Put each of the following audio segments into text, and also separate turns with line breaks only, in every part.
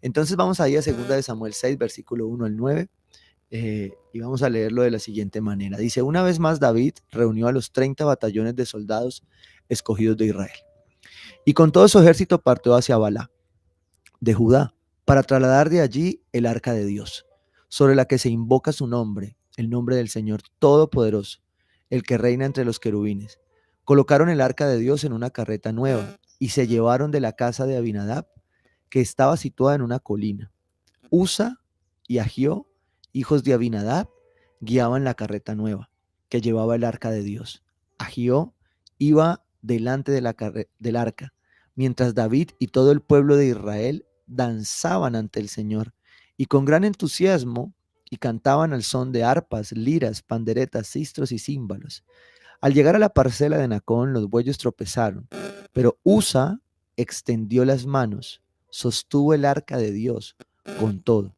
Entonces vamos ahí a 2 de Samuel 6, versículo 1 al 9, y vamos a leerlo de la siguiente manera. Dice: una vez más David reunió a los 30 batallones de soldados escogidos de Israel, y con todo su ejército partió hacia Balá, de Judá, para trasladar de allí el arca de Dios, sobre la que se invoca su nombre, el nombre del Señor Todopoderoso, el que reina entre los querubines. Colocaron el arca de Dios en una carreta nueva y se llevaron de la casa de Abinadab, que estaba situada en una colina. Usa y Ahió, hijos de Abinadab, guiaban la carreta nueva, que llevaba el arca de Dios. Ahió iba delante de del arca, mientras David y todo el pueblo de Israel danzaban ante el Señor, y con gran entusiasmo, y cantaban al son de arpas, liras, panderetas, sistros y címbalos. Al llegar a la parcela de Nacón, los bueyes tropezaron, pero Usa extendió las manos, sostuvo el arca de Dios con todo.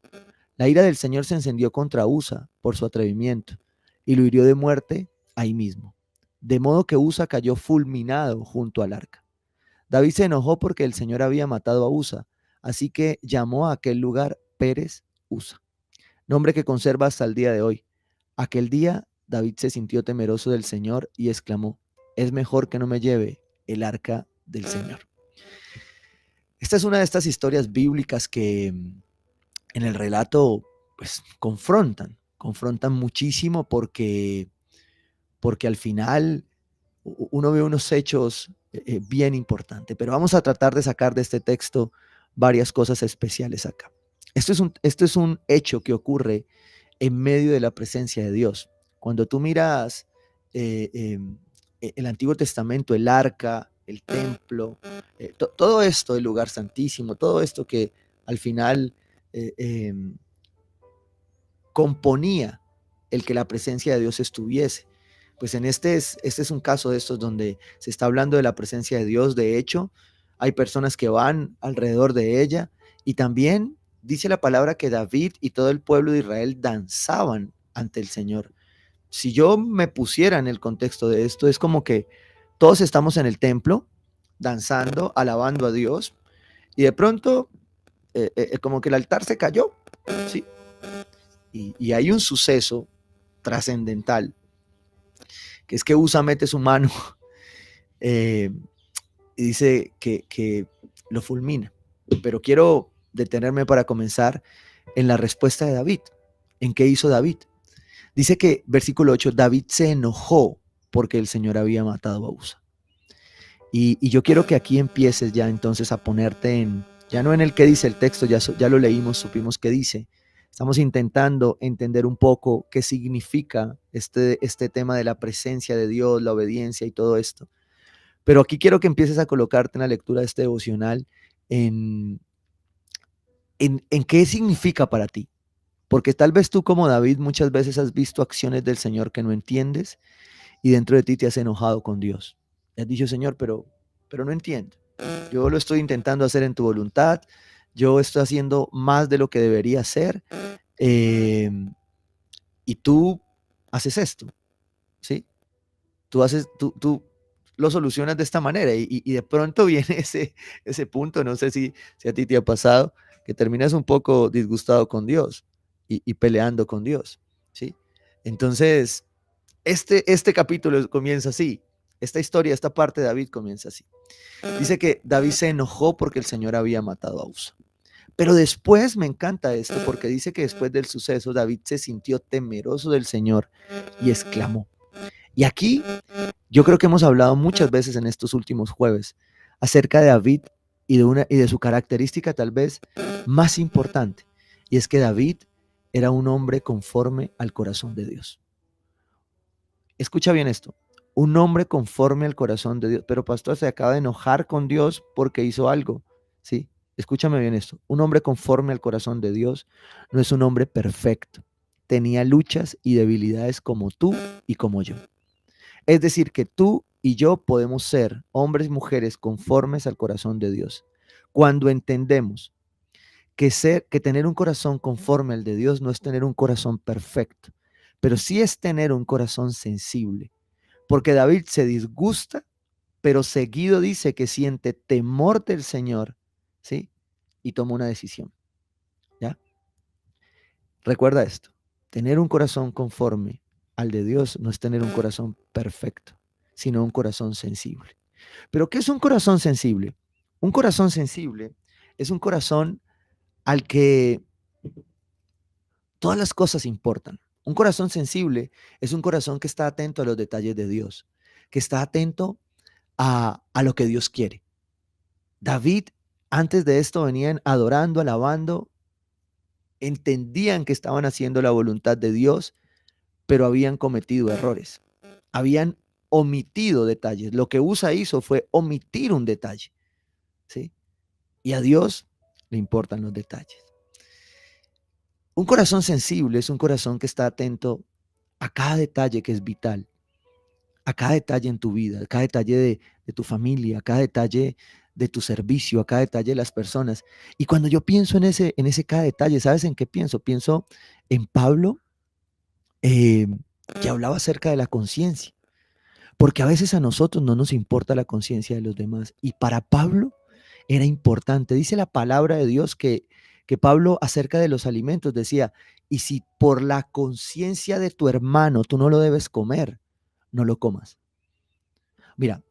La ira del Señor se encendió contra Usa por su atrevimiento y lo hirió de muerte ahí mismo. De modo que Usa cayó fulminado junto al arca. David se enojó porque el Señor había matado a Usa, así que llamó a aquel lugar Pérez Usa, nombre que conserva hasta el día de hoy. Aquel día David se sintió temeroso del Señor y exclamó: es mejor que no me lleve el arca del Señor. Esta es una de estas historias bíblicas que en el relato pues confrontan muchísimo porque al final uno ve unos hechos bien importantes, pero vamos a tratar de sacar de este texto varias cosas especiales acá. Esto es un hecho que ocurre en medio de la presencia de Dios. Cuando tú miras eh, eh, el Antiguo Testamento, el arca, el templo, todo esto, el lugar santísimo, todo esto que al final eh, eh, componía el que la presencia de Dios estuviese. Pues este es un caso de estos donde se está hablando de la presencia de Dios. De hecho, hay personas que van alrededor de ella, y también dice la palabra que David y todo el pueblo de Israel danzaban ante el Señor. Si yo me pusiera en el contexto de esto, es como que todos estamos en el templo danzando, alabando a Dios, y de pronto como que el altar se cayó, ¿sí? Y hay un suceso trascendental, que es que Usa mete su mano eh, y dice que lo fulmina. Pero quiero detenerme para comenzar en la respuesta de David. ¿En qué hizo David? Dice que, versículo 8, David se enojó porque el Señor había matado a Usa. Y yo quiero que aquí empieces ya entonces a ponerte ya no en el que dice el texto, ya lo leímos, supimos qué dice. Estamos intentando entender un poco qué significa este tema de la presencia de Dios, la obediencia y todo esto. Pero aquí quiero que empieces a colocarte en la lectura de este devocional en, en qué significa para ti. Porque tal vez tú, como David, muchas veces has visto acciones del Señor que no entiendes, y dentro de ti te has enojado con Dios. Y has dicho: Señor, pero no entiendo. Yo lo estoy intentando hacer en tu voluntad. Yo estoy haciendo más de lo que debería hacer. eh, y tú haces esto, ¿sí? Tú lo solucionas de esta manera, y de pronto viene ese punto, no sé si a ti te ha pasado, que terminas un poco disgustado con Dios y peleando con Dios, ¿sí? Entonces, este capítulo comienza así. Esta historia, esta parte de David comienza así. Dice que David se enojó porque el Señor había matado a Usa. Pero después me encanta esto, porque dice que después del suceso David se sintió temeroso del Señor y exclamó. Y aquí yo creo que hemos hablado muchas veces en estos últimos jueves acerca de David y de su característica tal vez más importante, y es que David era un hombre conforme al corazón de Dios. Escucha bien esto: un hombre conforme al corazón de Dios. Pero pastor, se acaba de enojar con Dios porque hizo algo. Sí, escúchame bien esto: un hombre conforme al corazón de Dios no es un hombre perfecto. Tenía luchas y debilidades como tú y como yo. Es decir, que tú y yo podemos ser hombres y mujeres conformes al corazón de Dios cuando entendemos que tener un corazón conforme al de Dios no es tener un corazón perfecto, pero sí es tener un corazón sensible. Porque David se disgusta, pero seguido dice que siente temor del Señor, ¿sí? Y toma una decisión. Recuerda esto, tener un corazón conforme al de Dios no es tener un corazón perfecto, sino un corazón sensible. ¿Pero qué es un corazón sensible? Un corazón sensible es un corazón al que todas las cosas importan. Un corazón sensible es un corazón que está atento a los detalles de Dios, que está atento a lo que Dios quiere. David, antes de esto, venían adorando, alabando, entendían que estaban haciendo la voluntad de Dios, pero habían cometido errores, habían omitido detalles. Lo que Usa hizo fue omitir un detalle, ¿sí? Y a Dios le importan los detalles. Un corazón sensible es un corazón que está atento a cada detalle que es vital, a cada detalle en tu vida, a cada detalle de tu familia, a cada detalle de tu servicio, a cada detalle de las personas. Y cuando yo pienso en ese cada detalle, ¿sabes en qué pienso? Pienso en Pablo, eh, que hablaba acerca de la conciencia, porque a veces a nosotros no nos importa la conciencia de los demás. Y para Pablo era importante. Dice la palabra de Dios que Pablo acerca de los alimentos decía, y si por la conciencia de tu hermano tú no lo debes comer, no lo comas. Mira,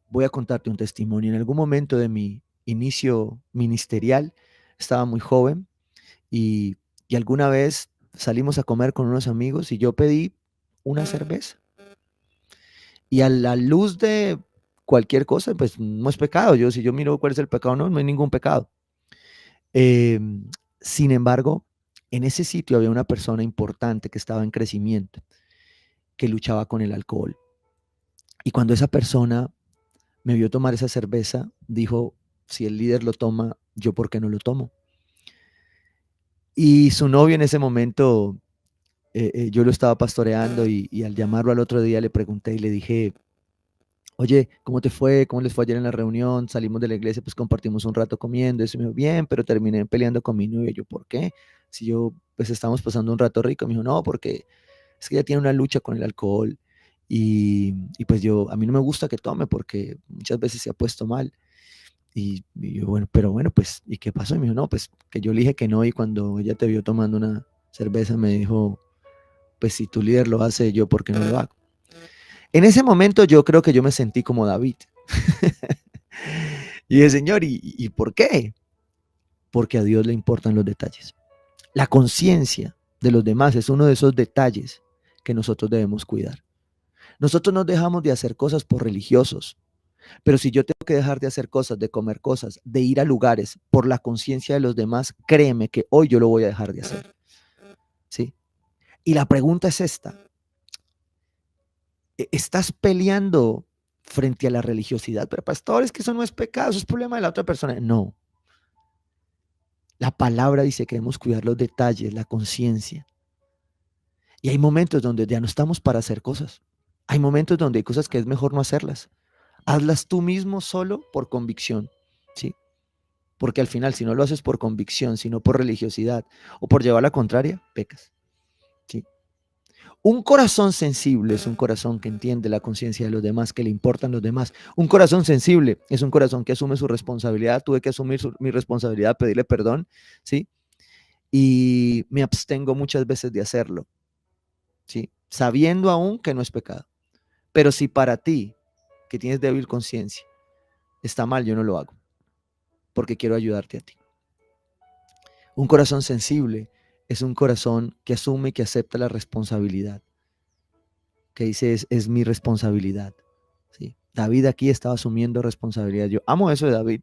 voy a contarte un testimonio. En algún momento de mi inicio ministerial, estaba muy joven y, y alguna vez salimos a comer con unos amigos y yo pedí una cerveza. Y a la luz de cualquier cosa, pues no es pecado. Si yo miro cuál es el pecado, no hay ningún pecado. Sin embargo, en ese sitio había una persona importante que estaba en crecimiento, que luchaba con el alcohol. Y cuando esa persona me vio tomar esa cerveza, dijo, si el líder lo toma, yo por qué no lo tomo. Y su novio en ese momento, yo lo estaba pastoreando y al llamarlo al otro día le pregunté y le dije, oye, ¿cómo te fue? ¿Cómo les fue ayer en la reunión? Salimos de la iglesia, pues compartimos un rato comiendo. Eso me dijo, bien, pero terminé peleando con mi novia. Yo, ¿por qué? Si yo, pues estamos pasando un rato rico. Me dijo, no, porque es que ella tiene una lucha con el alcohol y pues a mí no me gusta que tome porque muchas veces se ha puesto mal. Y yo, bueno, pero bueno, pues, ¿y qué pasó? Y me dijo, no, pues que yo le dije que no y cuando ella te vio tomando una cerveza me dijo, pues si tu líder lo hace, yo, ¿por qué no lo hago? En ese momento yo creo que yo me sentí como David. Y dije, Señor, ¿y por qué? Porque a Dios le importan los detalles. La conciencia de los demás es uno de esos detalles que nosotros debemos cuidar. Nosotros no dejamos de hacer cosas por religiosos, pero si yo tengo que dejar de hacer cosas, de comer cosas, de ir a lugares por la conciencia de los demás, créeme que hoy yo lo voy a dejar de hacer. ¿Sí? Y la pregunta es esta. ¿Estás peleando frente a la religiosidad? Pero pastor, es que eso no es pecado, eso es problema de la otra persona. No. La palabra dice que debemos cuidar los detalles, la conciencia. Y hay momentos donde ya no estamos para hacer cosas. Hay momentos donde hay cosas que es mejor no hacerlas. Hazlas tú mismo solo por convicción, ¿sí? Porque al final, si no lo haces por convicción, sino por religiosidad o por llevar la contraria, pecas, ¿sí? Un corazón sensible es un corazón que entiende la conciencia de los demás, que le importan los demás. Un corazón sensible es un corazón que asume su responsabilidad. Tuve que asumir mi responsabilidad, pedirle perdón, ¿sí? Y me abstengo muchas veces de hacerlo, ¿sí? Sabiendo aún que no es pecado. Pero si para ti, que tienes débil conciencia, está mal, yo no lo hago, porque quiero ayudarte a ti. Un corazón sensible es un corazón que asume y que acepta la responsabilidad, que dice es mi responsabilidad. ¿Sí? David aquí estaba asumiendo responsabilidad. Yo amo eso de David,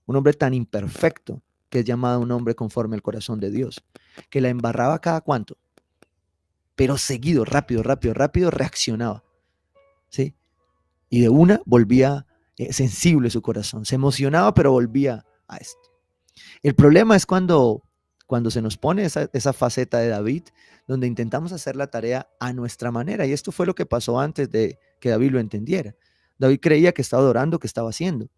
un hombre tan imperfecto que es llamado un hombre conforme al corazón de Dios, que la embarraba cada cuanto, pero seguido, rápido, rápido, rápido, reaccionaba. ¿Sí? Y de una volvía sensible su corazón, se emocionaba, pero volvía a esto. El problema es cuando se nos pone esa faceta de David, donde intentamos hacer la tarea a nuestra manera. Y esto fue lo que pasó antes de que David lo entendiera. David creía que estaba adorando, que estaba haciendo.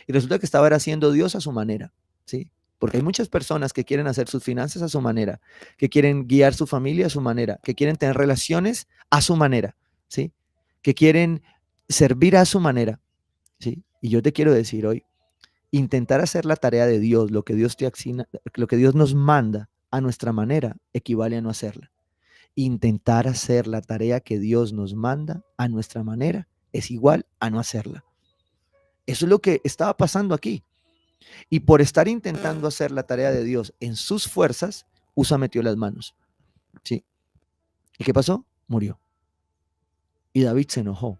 Y resulta que estaba haciendo Dios a su manera, ¿sí? Porque hay muchas personas que quieren hacer sus finanzas a su manera, que quieren guiar su familia a su manera, que quieren tener relaciones a su manera, ¿sí? Que quieren servir a su manera, ¿sí? Y yo te quiero decir hoy, intentar hacer la tarea de Dios, lo que Dios te asigna, lo que Dios nos manda a nuestra manera equivale a no hacerla. Intentar hacer la tarea que Dios nos manda a nuestra manera es igual a no hacerla. Eso es lo que estaba pasando aquí. Y por estar intentando hacer la tarea de Dios en sus fuerzas, Usa metió las manos. ¿Sí? ¿Y qué pasó? Murió. Y David se enojó.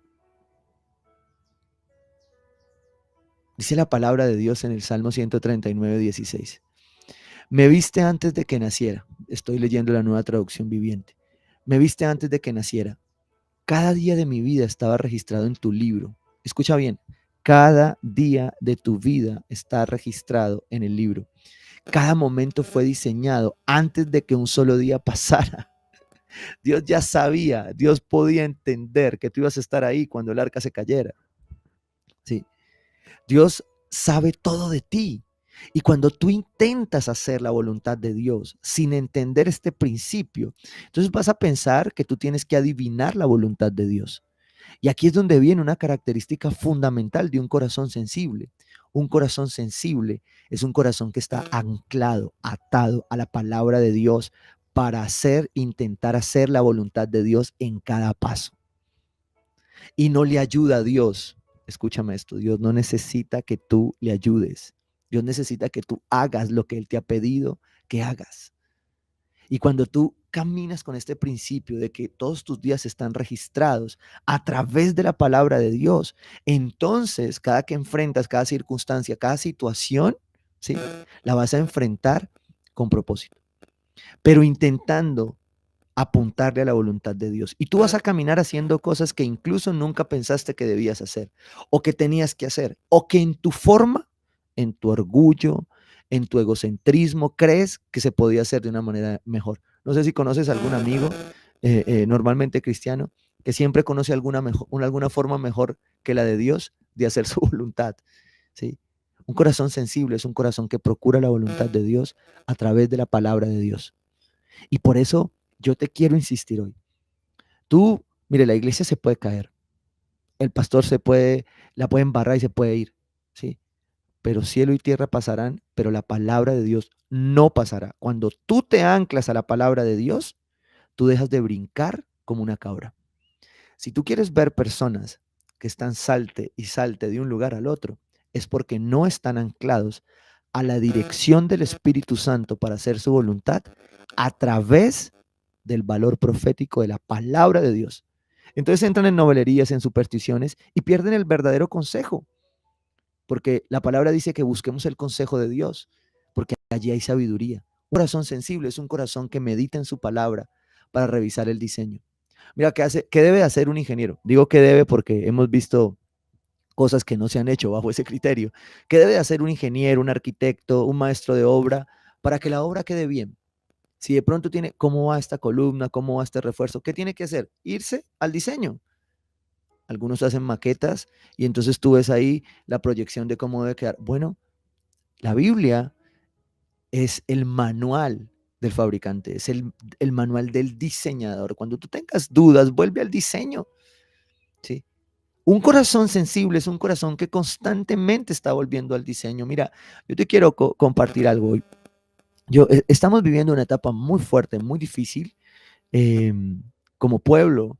Dice la palabra de Dios en el Salmo 139:16. Me viste antes de que naciera. Estoy leyendo la Nueva Traducción Viviente. Me viste antes de que naciera. Cada día de mi vida estaba registrado en tu libro. Escucha bien. Cada día de tu vida está registrado en el libro. Cada momento fue diseñado antes de que un solo día pasara. Dios ya sabía, Dios podía entender que tú ibas a estar ahí cuando el arca se cayera. Sí. Dios sabe todo de ti. Y cuando tú intentas hacer la voluntad de Dios sin entender este principio, entonces vas a pensar que tú tienes que adivinar la voluntad de Dios. Y aquí es donde viene una característica fundamental de un corazón sensible. Un corazón sensible es un corazón que está anclado, atado a la palabra de Dios para intentar hacer la voluntad de Dios en cada paso. Y no le ayuda a Dios. Escúchame esto, Dios no necesita que tú le ayudes. Dios necesita que tú hagas lo que Él te ha pedido que hagas. Y cuando tú caminas con este principio de que todos tus días están registrados a través de la palabra de Dios, entonces cada que enfrentas, cada circunstancia, cada situación, ¿sí? La vas a enfrentar con propósito, pero intentando apuntarle a la voluntad de Dios. Y tú vas a caminar haciendo cosas que incluso nunca pensaste que debías hacer, o que tenías que hacer, o que en tu forma, en tu orgullo, en tu egocentrismo, crees que se podía hacer de una manera mejor. No sé si conoces algún amigo, normalmente cristiano, que siempre conoce alguna forma mejor que la de Dios de hacer su voluntad. ¿Sí? Un corazón sensible es un corazón que procura la voluntad de Dios a través de la palabra de Dios. Y por eso yo te quiero insistir hoy. Tú, mire, la iglesia se puede caer. El pastor la puede embarrar y se puede ir. ¿Sí? Pero cielo y tierra pasarán, pero la palabra de Dios no pasará. Cuando tú te anclas a la palabra de Dios, tú dejas de brincar como una cabra. Si tú quieres ver personas que están salte y salte de un lugar al otro, es porque no están anclados a la dirección del Espíritu Santo para hacer su voluntad a través del valor profético de la palabra de Dios. Entonces entran en novelerías, en supersticiones y pierden el verdadero consejo, porque la palabra dice que busquemos el consejo de Dios, porque allí hay sabiduría. Un corazón sensible es un corazón que medita en su palabra para revisar el diseño. Mira, ¿qué debe hacer un ingeniero? Digo que debe porque hemos visto cosas que no se han hecho bajo ese criterio. ¿Qué debe hacer un ingeniero, un arquitecto, un maestro de obra para que la obra quede bien? Si de pronto tiene, ¿cómo va esta columna? ¿Cómo va este refuerzo? ¿Qué tiene que hacer? Irse al diseño. Algunos hacen maquetas y entonces tú ves ahí la proyección de cómo debe quedar. Bueno, la Biblia es el manual del fabricante, es el manual del diseñador. Cuando tú tengas dudas, vuelve al diseño. ¿Sí? Un corazón sensible es un corazón que constantemente está volviendo al diseño. Mira, yo te quiero compartir algo hoy. Estamos viviendo una etapa muy fuerte, muy difícil, eh, como pueblo,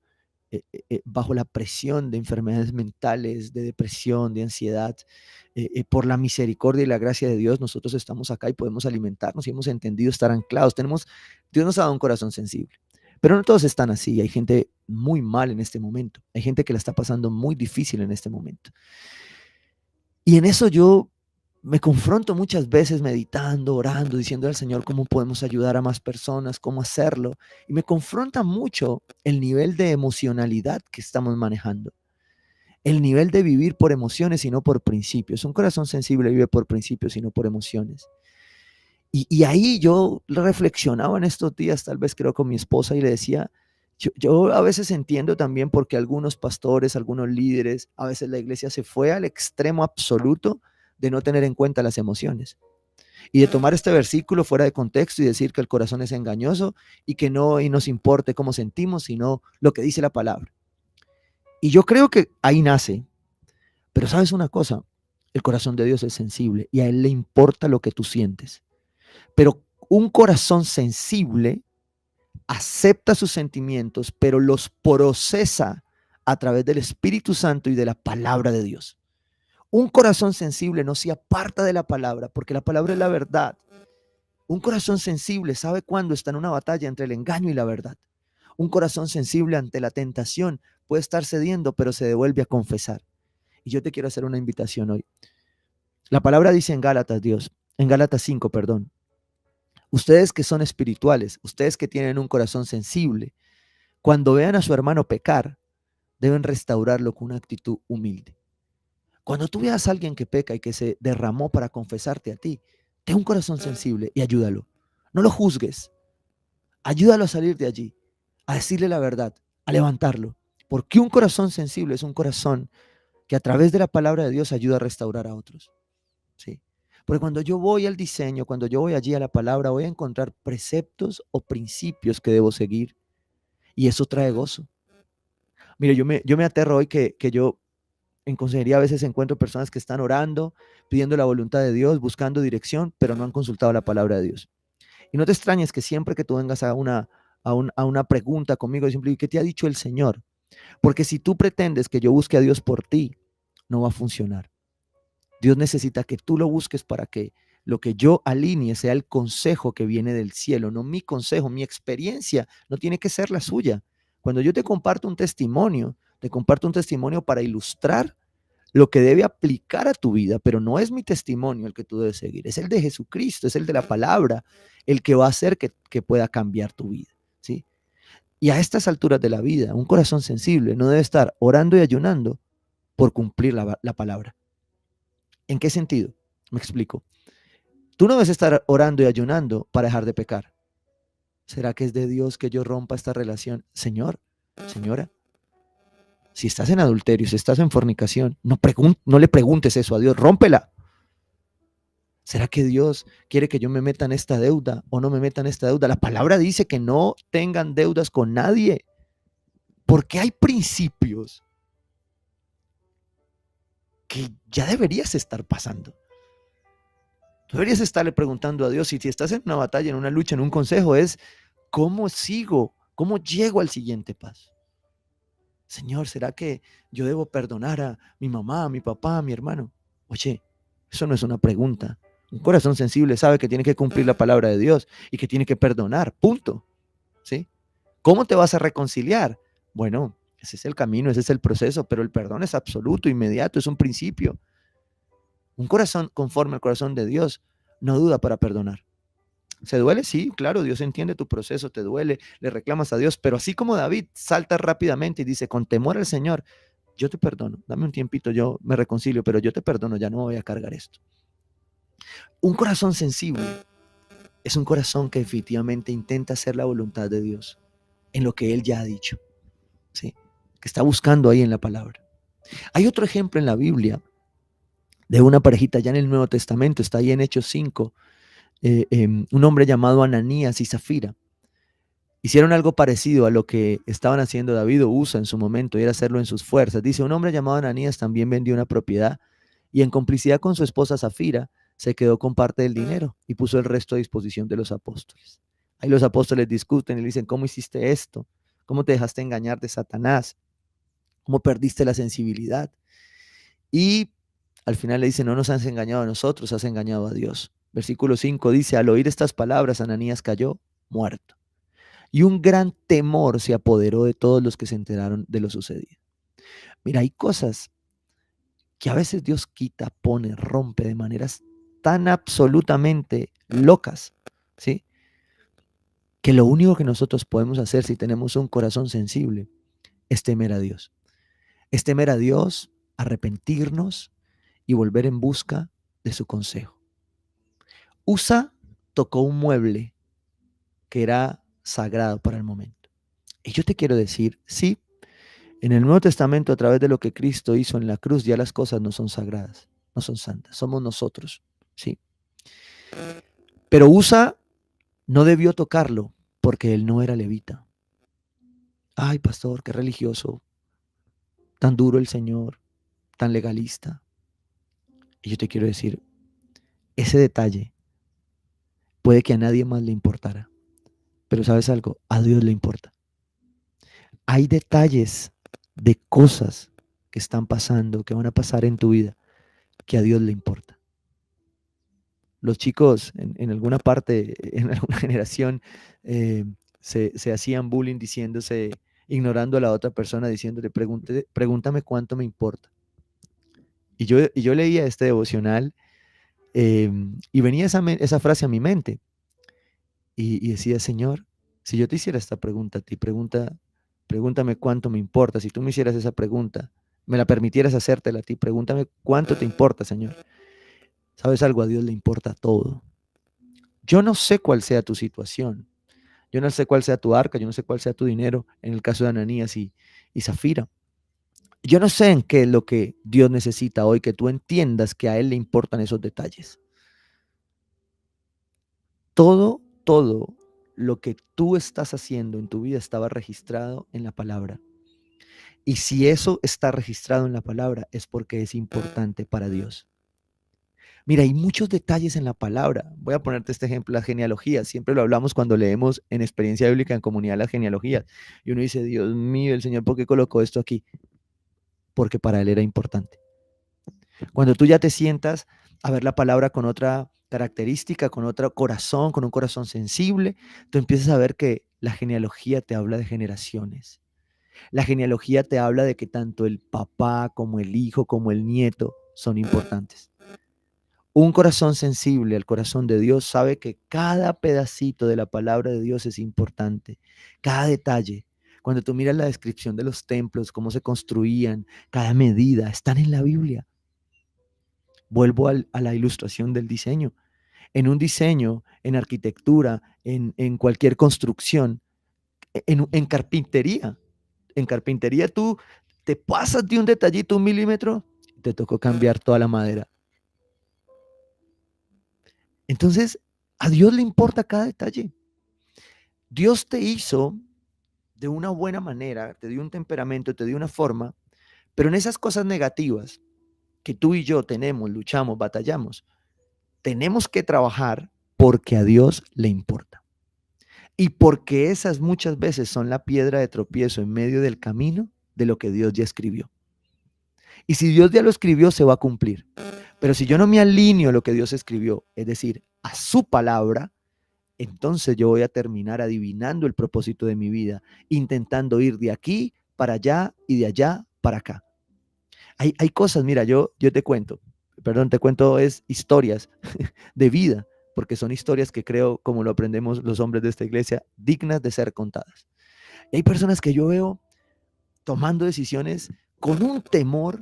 bajo la presión de enfermedades mentales, de depresión, de ansiedad. Por la misericordia y la gracia de Dios, nosotros estamos acá y podemos alimentarnos y hemos entendido estar anclados. Dios nos ha dado un corazón sensible. Pero no todos están así. Hay gente muy mal en este momento. Hay gente que la está pasando muy difícil en este momento. Y en eso yo me confronto muchas veces meditando, orando, diciendo al Señor cómo podemos ayudar a más personas, cómo hacerlo. Y me confronta mucho el nivel de emocionalidad que estamos manejando. El nivel de vivir por emociones y no por principios. Un corazón sensible vive por principios y no por emociones. Y ahí yo reflexionaba en estos días, tal vez creo con mi esposa, y le decía, yo a veces entiendo también porque algunos pastores, algunos líderes, a veces la iglesia se fue al extremo absoluto de no tener en cuenta las emociones y de tomar este versículo fuera de contexto y decir que el corazón es engañoso y que no y nos importe cómo sentimos, sino lo que dice la palabra. Y yo creo que ahí nace, pero sabes una cosa, el corazón de Dios es sensible y a Él le importa lo que tú sientes. Pero Un corazón sensible acepta sus sentimientos, pero los procesa a través del Espíritu Santo y de la palabra de Dios. Un corazón sensible no se aparta de la palabra, porque la palabra es la verdad. Un corazón sensible sabe cuándo está en una batalla entre el engaño y la verdad. Un corazón sensible ante la tentación puede estar cediendo, pero se devuelve a confesar. Y yo te quiero hacer una invitación hoy. La palabra dice en Gálatas 5, perdón. Ustedes que son espirituales, ustedes que tienen un corazón sensible, cuando vean a su hermano pecar, deben restaurarlo con una actitud humilde. Cuando tú veas a alguien que peca y que se derramó para confesarte a ti, ten un corazón sensible y ayúdalo. No lo juzgues. Ayúdalo a salir de allí, a decirle la verdad, a levantarlo. Porque un corazón sensible es un corazón que a través de la palabra de Dios ayuda a restaurar a otros. ¿Sí? Porque cuando yo voy al diseño, cuando yo voy allí a la palabra, voy a encontrar preceptos o principios que debo seguir. Y eso trae gozo. Mire, yo me aterro hoy que yo en consejería a veces encuentro personas que están orando, pidiendo la voluntad de Dios, buscando dirección, pero no han consultado la palabra de Dios. Y no te extrañes que siempre que tú vengas a una pregunta conmigo, siempre, ¿qué te ha dicho el Señor? Porque si tú pretendes que yo busque a Dios por ti, no va a funcionar. Dios necesita que tú lo busques para que lo que yo alinee sea el consejo que viene del cielo, no mi consejo, mi experiencia no tiene que ser la suya. Cuando yo te comparto un testimonio para ilustrar lo que debe aplicar a tu vida, pero no es mi testimonio el que tú debes seguir, es el de Jesucristo, es el de la palabra, el que va a hacer que pueda cambiar tu vida, ¿sí? Y a estas alturas de la vida, un corazón sensible no debe estar orando y ayunando por cumplir la palabra. ¿En qué sentido? Me explico. Tú no debes estar orando y ayunando para dejar de pecar. ¿Será que es de Dios que yo rompa esta relación? Señor, señora, si estás en adulterio, si estás en fornicación, no le preguntes eso a Dios, rómpela. ¿Será que Dios quiere que yo me meta en esta deuda o no me meta en esta deuda? La palabra dice que no tengan deudas con nadie, porque hay principios que ya deberías estar pasando. Tú deberías estarle preguntando a Dios, y si estás en una batalla, en una lucha, en un consejo, es ¿cómo sigo? ¿Cómo llego al siguiente paso? Señor, ¿será que yo debo perdonar a mi mamá, a mi papá, a mi hermano? Oye, eso no es una pregunta. Un corazón sensible sabe que tiene que cumplir la palabra de Dios y que tiene que perdonar, punto. ¿Sí? ¿Cómo te vas a reconciliar? Bueno, ese es el camino, ese es el proceso, pero el perdón es absoluto, inmediato, es un principio. Un corazón conforme al corazón de Dios no duda para perdonar. ¿Se duele? Sí, claro, Dios entiende tu proceso, te duele, le reclamas a Dios, pero así como David salta rápidamente y dice, con temor al Señor, yo te perdono, dame un tiempito, yo me reconcilio, pero yo te perdono, ya no voy a cargar esto. Un corazón sensible es un corazón que efectivamente intenta hacer la voluntad de Dios en lo que Él ya ha dicho, ¿sí? Que está buscando ahí en la palabra. Hay otro ejemplo en la Biblia de una parejita ya en el Nuevo Testamento, está ahí en Hechos 5, un hombre llamado Ananías y Zafira. Hicieron algo parecido a lo que estaban haciendo David o Usa en su momento, y era hacerlo en sus fuerzas. Dice, un hombre llamado Ananías también vendió una propiedad y en complicidad con su esposa Zafira se quedó con parte del dinero y puso el resto a disposición de los apóstoles. Ahí los apóstoles discuten y le dicen, ¿cómo hiciste esto? ¿Cómo te dejaste engañar de Satanás? ¿Cómo perdiste la sensibilidad? Y al final le dicen, no nos has engañado a nosotros, has engañado a Dios. Versículo 5 dice, al oír estas palabras, Ananías cayó muerto. Y un gran temor se apoderó de todos los que se enteraron de lo sucedido. Mira, hay cosas que a veces Dios quita, pone, rompe de maneras tan absolutamente locas, ¿sí? Que lo único que nosotros podemos hacer si tenemos un corazón sensible es temer a Dios. Es temer a Dios, arrepentirnos y volver en busca de su consejo. Usa tocó un mueble que era sagrado para el momento. Y yo te quiero decir, sí, en el Nuevo Testamento, a través de lo que Cristo hizo en la cruz, ya las cosas no son sagradas, no son santas, somos nosotros, ¿sí? Pero Usa no debió tocarlo porque él no era levita. Ay, pastor, qué religioso, tan duro el Señor, tan legalista. Y yo te quiero decir, ese detalle puede que a nadie más le importara, pero ¿sabes algo? A Dios le importa. Hay detalles de cosas que están pasando, que van a pasar en tu vida, que a Dios le importa. Los chicos en alguna parte, en alguna generación, eh, se hacían bullying diciéndose, ignorando a la otra persona, diciéndole, pregúntame cuánto me importa. Y yo leía este devocional y venía esa frase a mi mente y decía, Señor, si yo te hiciera esta pregunta a ti, pregúntame cuánto me importa. Si tú me hicieras esa pregunta, me la permitieras hacértela a ti, pregúntame cuánto te importa, Señor. ¿Sabes algo? A Dios le importa todo. Yo no sé cuál sea tu situación. Yo no sé cuál sea tu arca, yo no sé cuál sea tu dinero, en el caso de Ananías y Zafira. Yo no sé en qué es lo que Dios necesita hoy, que tú entiendas que a Él le importan esos detalles. Todo lo que tú estás haciendo en tu vida estaba registrado en la palabra. Y si eso está registrado en la palabra, es porque es importante para Dios. Mira, hay muchos detalles en la palabra. Voy a ponerte este ejemplo, las genealogías. Siempre lo hablamos cuando leemos en experiencia bíblica en comunidad las genealogías. Y uno dice, Dios mío, el Señor, ¿por qué colocó esto aquí? Porque para Él era importante. Cuando tú ya te sientas a ver la palabra con otra característica, con otro corazón, con un corazón sensible, tú empiezas a ver que la genealogía te habla de generaciones. La genealogía te habla de que tanto el papá como el hijo como el nieto son importantes. Un corazón sensible al corazón de Dios sabe que cada pedacito de la palabra de Dios es importante, cada detalle. Cuando tú miras la descripción de los templos, cómo se construían, cada medida, están en la Biblia. Vuelvo a la ilustración del diseño. En un diseño, en arquitectura, en cualquier construcción, en carpintería. En carpintería tú te pasas de un detallito, un milímetro, te tocó cambiar toda la madera. Entonces, a Dios le importa cada detalle. Dios te hizo de una buena manera, te dio un temperamento, te dio una forma, pero en esas cosas negativas que tú y yo tenemos, luchamos, batallamos, tenemos que trabajar porque a Dios le importa. Y porque esas muchas veces son la piedra de tropiezo en medio del camino de lo que Dios ya escribió. Y si Dios ya lo escribió, se va a cumplir. Pero si yo no me alineo a lo que Dios escribió, es decir, a su palabra, entonces yo voy a terminar adivinando el propósito de mi vida, intentando ir de aquí para allá y de allá para acá. Hay cosas, mira, yo te cuento es historias de vida, porque son historias que creo, como lo aprendemos los hombres de esta iglesia, dignas de ser contadas. Y hay personas que yo veo tomando decisiones con un temor,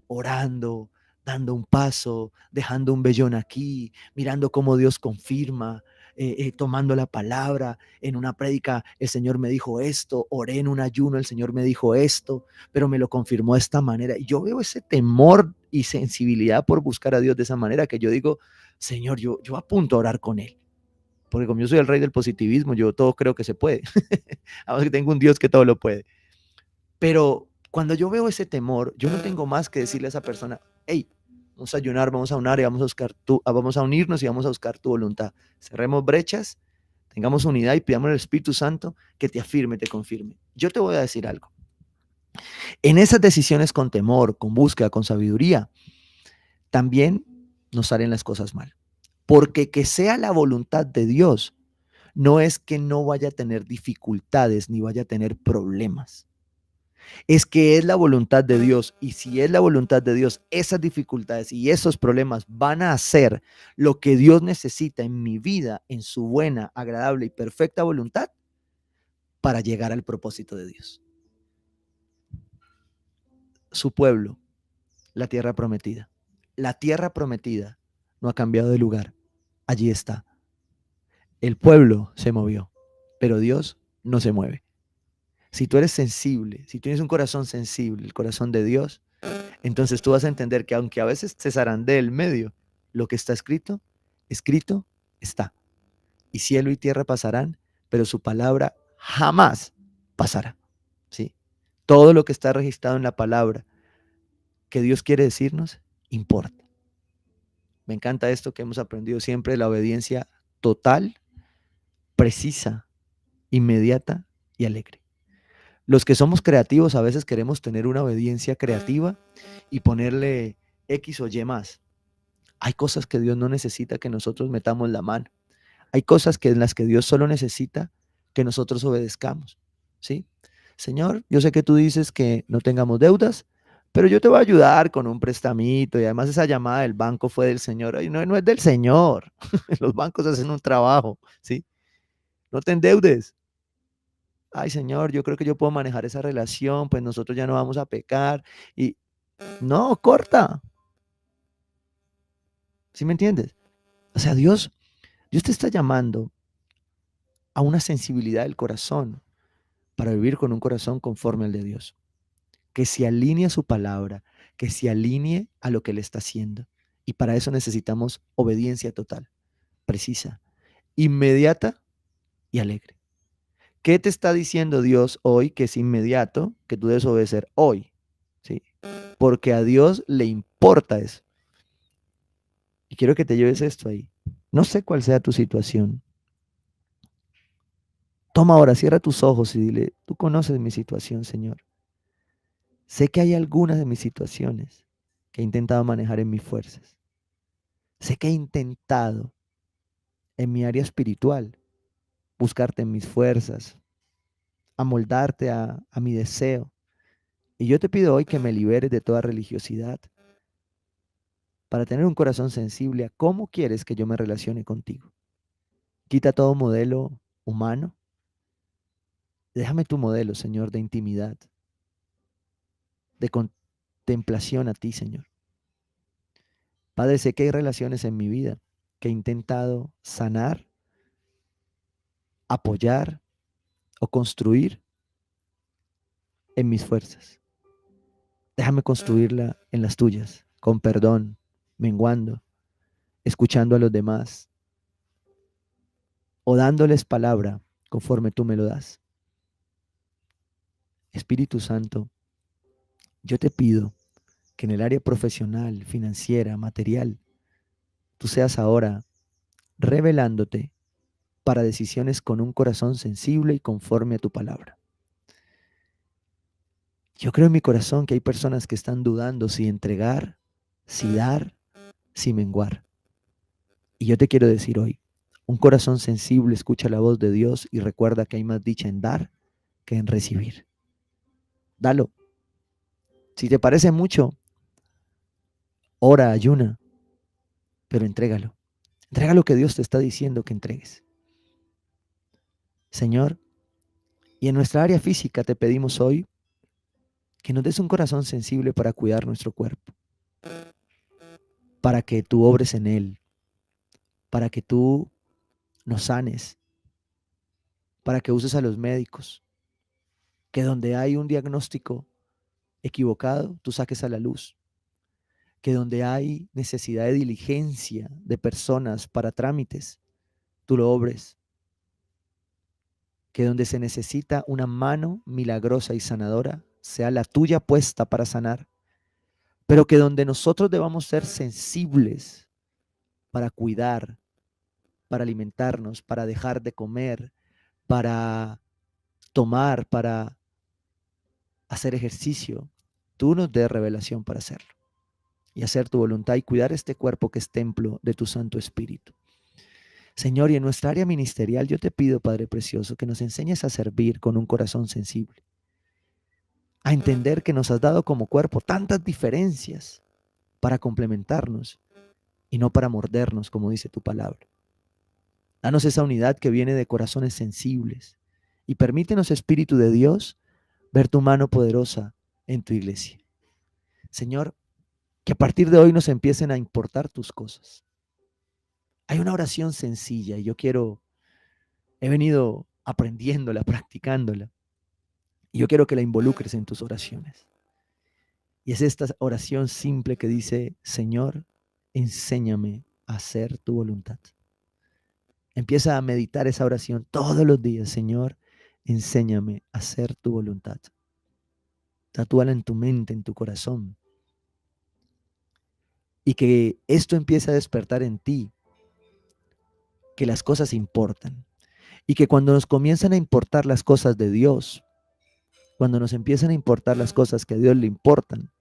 orando, dando un paso, dejando un vellón aquí, mirando cómo Dios confirma, tomando la palabra. En una prédica el Señor me dijo esto, oré en un ayuno, el Señor me dijo esto, pero me lo confirmó de esta manera. Y yo veo ese temor y sensibilidad por buscar a Dios de esa manera que yo digo, Señor, yo apunto a orar con Él. Porque como yo soy el rey del positivismo, yo todo creo que se puede. Además que tengo un Dios que todo lo puede. Pero cuando yo veo ese temor, yo no tengo más que decirle a esa persona, hey, vamos a ayunar, vamos a unar y vamos a unirnos y vamos a buscar tu voluntad. Cerremos brechas, tengamos unidad y pidamos al Espíritu Santo que te afirme, te confirme. Yo te voy a decir algo. En esas decisiones con temor, con búsqueda, con sabiduría, también nos salen las cosas mal. Porque que sea la voluntad de Dios no es que no vaya a tener dificultades ni vaya a tener problemas. Es que es la voluntad de Dios. Y si es la voluntad de Dios, esas dificultades y esos problemas van a hacer lo que Dios necesita en mi vida, en su buena, agradable y perfecta voluntad para llegar al propósito de Dios. Su pueblo, la tierra prometida. La tierra prometida no ha cambiado de lugar. Allí está. El pueblo se movió, pero Dios no se mueve. Si tú eres sensible, si tienes un corazón sensible, el corazón de Dios, entonces tú vas a entender que aunque a veces se zarandee el medio, lo que está escrito, escrito está. Y cielo y tierra pasarán, pero su palabra jamás pasará. ¿Sí? Todo lo que está registrado en la palabra que Dios quiere decirnos, importa. Me encanta esto que hemos aprendido siempre, la obediencia total, precisa, inmediata y alegre. Los que somos creativos a veces queremos tener una obediencia creativa y ponerle X o Y más. Hay cosas que Dios no necesita que nosotros metamos la mano. Hay cosas en las que Dios solo necesita que nosotros obedezcamos, ¿sí? Señor, yo sé que tú dices que no tengamos deudas, pero yo te voy a ayudar con un prestamito y además esa llamada del banco fue del Señor. Ay, no, no es del Señor. Los bancos hacen un trabajo, ¿sí? No te endeudes. Ay, Señor, yo creo que yo puedo manejar esa relación, pues nosotros ya no vamos a pecar. Y no, corta. ¿Sí me entiendes? O sea, Dios te está llamando a una sensibilidad del corazón para vivir con un corazón conforme al de Dios, que se alinee a su palabra, que se alinee a lo que Él está haciendo. Y para eso necesitamos obediencia total, precisa, inmediata y alegre. ¿Qué te está diciendo Dios hoy que es inmediato, que tú debes obedecer hoy? ¿Sí? Porque a Dios le importa eso. Y quiero que te lleves esto ahí. No sé cuál sea tu situación. Toma ahora, cierra tus ojos y dile, tú conoces mi situación, Señor. Sé que hay algunas de mis situaciones que he intentado manejar en mis fuerzas. Sé que he intentado en mi área espiritual buscarte en mis fuerzas, amoldarte a mi deseo. Y yo te pido hoy que me liberes de toda religiosidad para tener un corazón sensible a cómo quieres que yo me relacione contigo. Quita todo modelo humano. Déjame tu modelo, Señor, de intimidad, de contemplación a ti, Señor. Padre, sé que hay relaciones en mi vida que he intentado sanar, apoyar o construir en mis fuerzas. Déjame construirla en las tuyas, con perdón, menguando, escuchando a los demás o dándoles palabra conforme tú me lo das. Espíritu Santo, yo te pido que en el área profesional, financiera, material, tú seas ahora revelándote para decisiones con un corazón sensible y conforme a tu palabra. Yo creo en mi corazón que hay personas que están dudando si entregar, si dar, si menguar. Y yo te quiero decir hoy, un corazón sensible escucha la voz de Dios y recuerda que hay más dicha en dar que en recibir. Dalo. Si te parece mucho, ora, ayuna, pero entrégalo. Entrega lo que Dios te está diciendo que entregues. Señor, y en nuestra área física te pedimos hoy que nos des un corazón sensible para cuidar nuestro cuerpo, para que tú obres en él, para que tú nos sanes, para que uses a los médicos, que donde hay un diagnóstico equivocado, tú saques a la luz, que donde hay necesidad de diligencia de personas para trámites, tú lo obres, que donde se necesita una mano milagrosa y sanadora, sea la tuya puesta para sanar, pero que donde nosotros debamos ser sensibles para cuidar, para alimentarnos, para dejar de comer, para tomar, para hacer ejercicio, tú nos des revelación para hacerlo y hacer tu voluntad y cuidar este cuerpo que es templo de tu Santo Espíritu. Señor, y en nuestra área ministerial yo te pido, Padre Precioso, que nos enseñes a servir con un corazón sensible, a entender que nos has dado como cuerpo tantas diferencias para complementarnos y no para mordernos, como dice tu palabra. Danos esa unidad que viene de corazones sensibles y permítenos, Espíritu de Dios, ver tu mano poderosa en tu iglesia. Señor, que a partir de hoy nos empiecen a importar tus cosas. Hay una oración sencilla y he venido aprendiéndola, practicándola. Y yo quiero que la involucres en tus oraciones. Y es esta oración simple que dice, Señor, enséñame a hacer tu voluntad. Empieza a meditar esa oración todos los días, Señor, enséñame a hacer tu voluntad. Tatúala en tu mente, en tu corazón. Y que esto empiece a despertar en ti que las cosas importan y que cuando nos comienzan a importar las cosas de Dios, cuando nos empiezan a importar las cosas que a Dios le importan,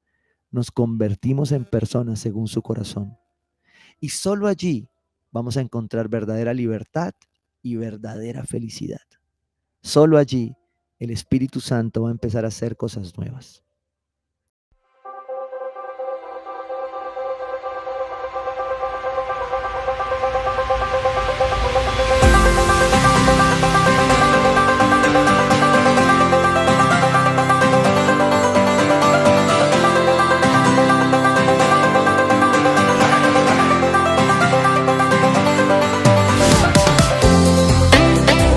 nos convertimos en personas según su corazón. Y solo allí vamos a encontrar verdadera libertad y verdadera felicidad. Solo allí el Espíritu Santo va a empezar a hacer cosas nuevas.